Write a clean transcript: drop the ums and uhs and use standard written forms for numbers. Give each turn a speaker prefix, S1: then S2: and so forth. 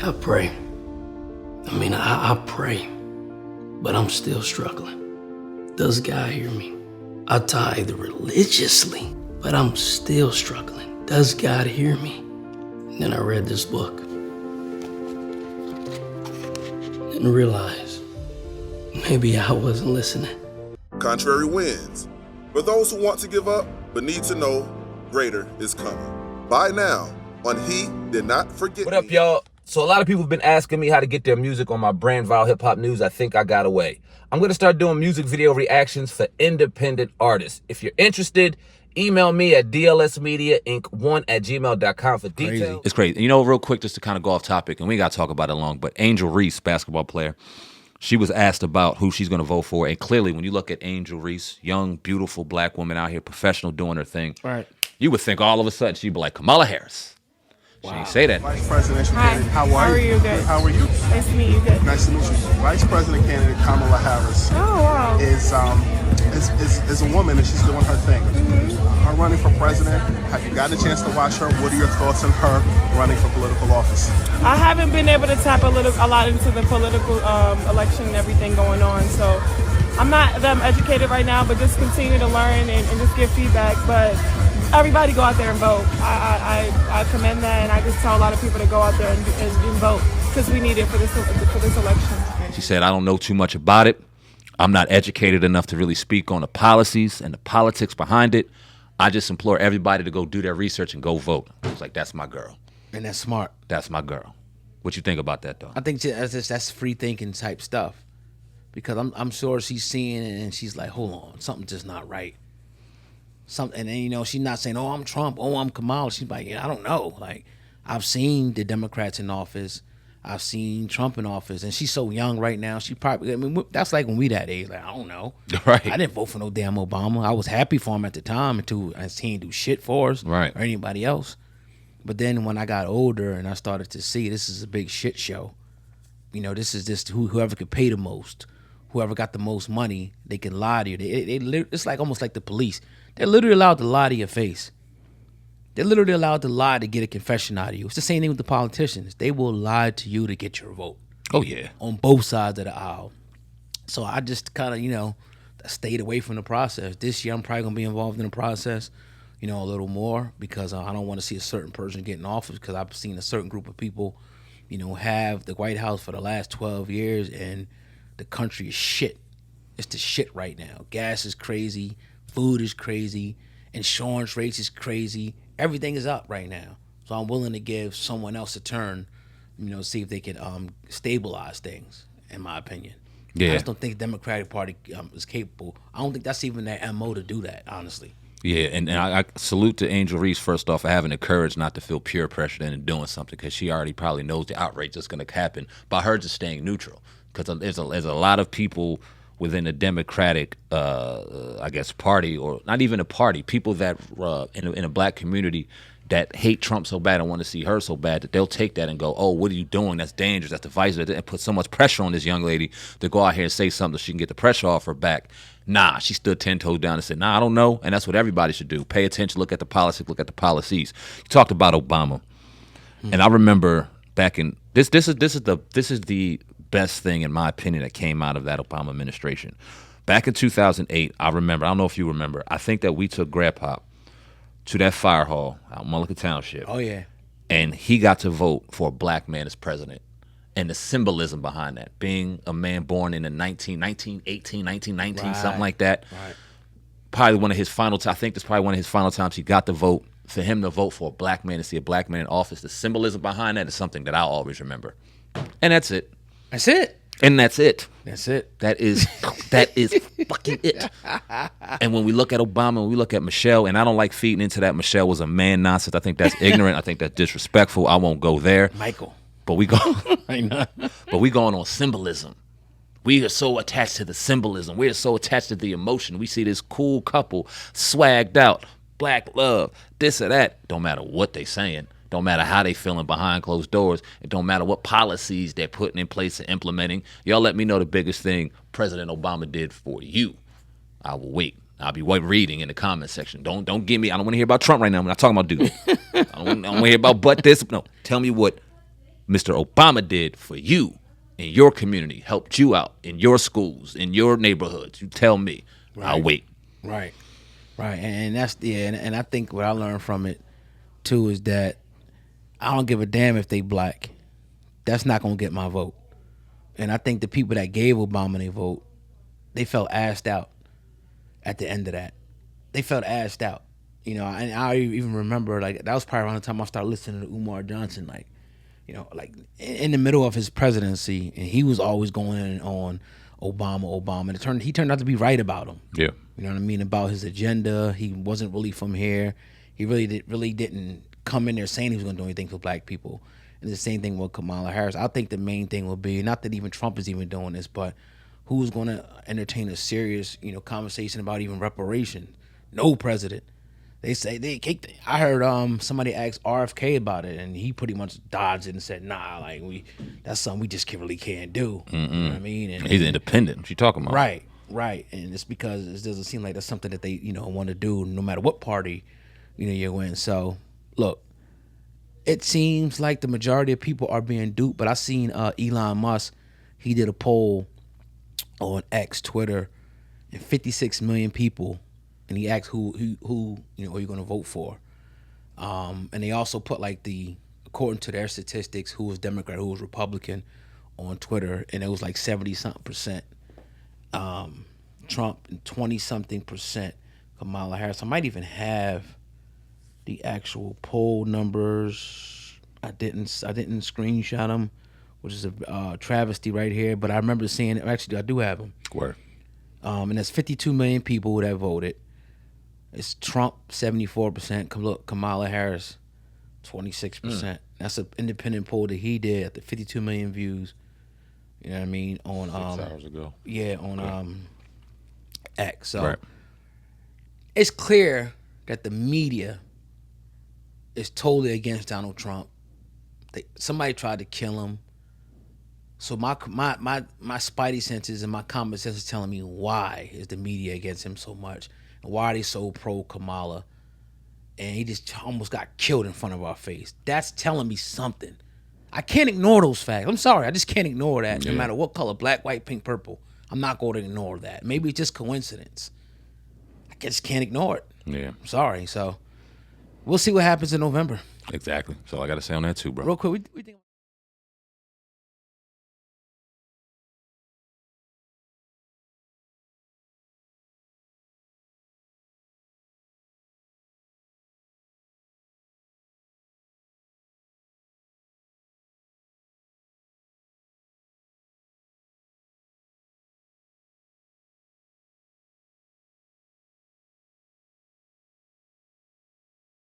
S1: I pray. I pray, but I'm still struggling. Does God hear me? I tithe religiously, but I'm still struggling. Does God hear me? And then I read this book and realized maybe I wasn't listening.
S2: Contrary wins. For those who want to give up but need to know, greater is coming. Buy now on He Did Not Forget
S3: What up, y'all? So a lot of people have been asking me how to get their music on my brand Vile Hip Hop News. I think I got away. I'm going to start doing music video reactions for independent artists. If you're interested, email me at dlsmediainc1@gmail.com for details. It's crazy. You know, real quick, just to kind of go off topic, and we got to talk about it long, but Angel Reese, basketball player, she was asked about who she's going to vote for. And clearly, when you look at Angel Reese, young, beautiful black woman out here, professional, doing her thing,
S4: right,
S3: you would think all of a sudden she'd be like Kamala Harris. Wow. She didn't say that.
S5: Vice Presidential
S4: Hi.
S5: candidate, how are you?
S4: Good.
S5: How are you?
S4: Nice to meet you. Good.
S5: Nice to meet you. Vice President candidate Kamala Harris
S4: wow.
S5: is a woman and she's doing her thing. Her running for president, have you gotten a chance to watch her? What are your thoughts on her running for political office?
S4: I haven't been able to tap a lot into the political election and everything going on, so I'm not that educated right now, but just continue to learn and just give feedback. But everybody go out there and vote. I commend that, and I just tell a lot of people to go out there and vote because we need it for this election.
S3: She said, I don't know too much about it. I'm not educated enough to really speak on the policies and the politics behind it. I just implore everybody to go do their research and go vote. I was like, that's my girl.
S6: And that's smart.
S3: That's my girl. What you think about that, though?
S6: I think that's free thinking type stuff. Because I'm sure she's seeing it and she's like, hold on, something's just not right. And then, you know, she's not saying, oh, I'm Trump, oh, I'm Kamala. She's like, yeah, I don't know. Like, I've seen the Democrats in office. I've seen Trump in office. And she's so young right now. She probably, that's like when we that age. Like, I don't know.
S3: Right.
S6: I didn't vote for no damn Obama. I was happy for him at the time until he didn't do shit for us
S3: right,
S6: or anybody else. But then when I got older and I started to see this is a big shit show. You know, this is just whoever could pay the most. Whoever got the most money, they can lie to you. It's like almost like the police. They're literally allowed to lie to your face. They're literally allowed to lie to get a confession out of you. It's the same thing with the politicians. They will lie to you to get your vote.
S3: Oh, yeah.
S6: On both sides of the aisle. So I just kind of, you know, stayed away from the process. This year I'm probably going to be involved in the process, you know, a little more because I don't want to see a certain person get in office because I've seen a certain group of people, you know, have the White House for the last 12 years and the country is shit. It's the shit right now. Gas is crazy. Food is crazy. Insurance rates is crazy. Everything is up right now. So I'm willing to give someone else a turn, you know, see if they can stabilize things, in my opinion.
S3: Yeah.
S6: I just don't think the Democratic Party is capable. I don't think that's even their MO to do that, honestly.
S3: Yeah, and I salute to Angel Reese, first off, for having the courage not to feel peer pressure into doing something because she already probably knows the outrage that's going to happen by her just staying neutral. Because there's a lot of people within the Democratic, I guess, party, or not even a party, people that in a black community that hate Trump so bad and want to see her so bad that they'll take that and go, oh, what are you doing? That's dangerous. That's divisive. And put so much pressure on this young lady to go out here and say something so she can get the pressure off her back. Nah, she stood 10 toes down and said, nah, I don't know. And that's what everybody should do. Pay attention, look at the politics, look at the policies. You talked about Obama. And I remember back in, this is the best thing, in my opinion, that came out of that Obama administration. Back in 2008, I remember, I don't know if you remember, I think that we took Grandpa to that fire hall out in Mullica Township.
S6: Oh, yeah.
S3: And he got to vote for a black man as president. And the symbolism behind that, being a man born in the 1918, 1919, right, something like that.
S6: Right.
S3: Probably one of his final times, I think that's probably one of his final times he got to vote. For him to vote for a black man, to see a black man in office, the symbolism behind that is something that I'll always remember. And that's it.
S6: That's it.
S3: And that's it.
S6: That's it.
S3: That is fucking it. And when we look at Obama, when we look at Michelle, and I don't like feeding into that Michelle was a man nonsense. I think that's ignorant. I think that's disrespectful. I won't go there.
S6: Michael.
S3: But we going on symbolism. We are so attached to the symbolism. We are so attached to the emotion. We see this cool couple swagged out, black love, this or that. Don't matter what they saying. Don't matter how they feeling behind closed doors. It don't matter what policies they're putting in place and implementing. Y'all let me know the biggest thing President Obama did for you. I will wait. I'll be reading in the comment section. Don't give me, I don't want to hear about Trump right now. I'm not talking about dude. I don't want to hear about but this. No, tell me what Mr. Obama did for you in your community, helped you out in your schools, in your neighborhoods, you tell me. I'll wait.
S6: Right. And that's and I think what I learned from it too is that I don't give a damn if they black. That's not gonna get my vote. And I think the people that gave Obama their vote, they felt assed out at the end of that. They felt assed out. You know, and I even remember, like, that was probably around the time I started listening to Umar Johnson, like, you know, like in the middle of his presidency, and he was always going in on Obama. And he turned out to be right about him.
S3: Yeah.
S6: You know what I mean? About his agenda. He wasn't really from here. He really didn't come in there saying he was going to do anything for black people. And the same thing with Kamala Harris. I think the main thing will be, not that even Trump is even doing this, but who's going to entertain a serious, you know, conversation about even reparation? No president. They say I heard somebody ask RFK about it, and he pretty much dodged it and said, "Nah, like that's something we just really can't do." You know what I mean? And
S3: He's independent. What you talking about?
S6: Right. And it's because it doesn't seem like that's something that they, you know, want to do no matter what party, you know, you're in. So look, it seems like the majority of people are being duped. But I seen Elon Musk, he did a poll on X, Twitter, and 56 million people. And he asked who you know, are you going to vote for? And they also put like according to their statistics, who was Democrat, who was Republican on Twitter, and it was like 70-something% Trump and 20-something% Kamala Harris. I might even have the actual poll numbers. I didn't screenshot them, which is a travesty right here. But I remember seeing it. Actually, I do have them.
S3: Where?
S6: And that's 52 million people that voted. It's Trump 74%, Kamala Harris 26%. That's an independent poll that he did at the 52 million views. You know what I mean? On
S3: 6 hours ago.
S6: Yeah, on X. So
S3: Right.
S6: it's clear that the media is totally against Donald Trump. Somebody tried to kill him. So my spidey senses and my common sense is telling me, why is the media against him so much? And why are they so pro Kamala? And he just almost got killed in front of our face. That's telling me something. I can't ignore those facts. I'm sorry, I just can't ignore that. No matter what color, black, white, pink, purple, I'm not going to ignore that. Maybe it's just coincidence. I just can't ignore it.
S3: Yeah.
S6: I'm sorry. So we'll see what happens in November.
S3: Exactly. So I got to say on that too, bro.
S6: Real quick, we think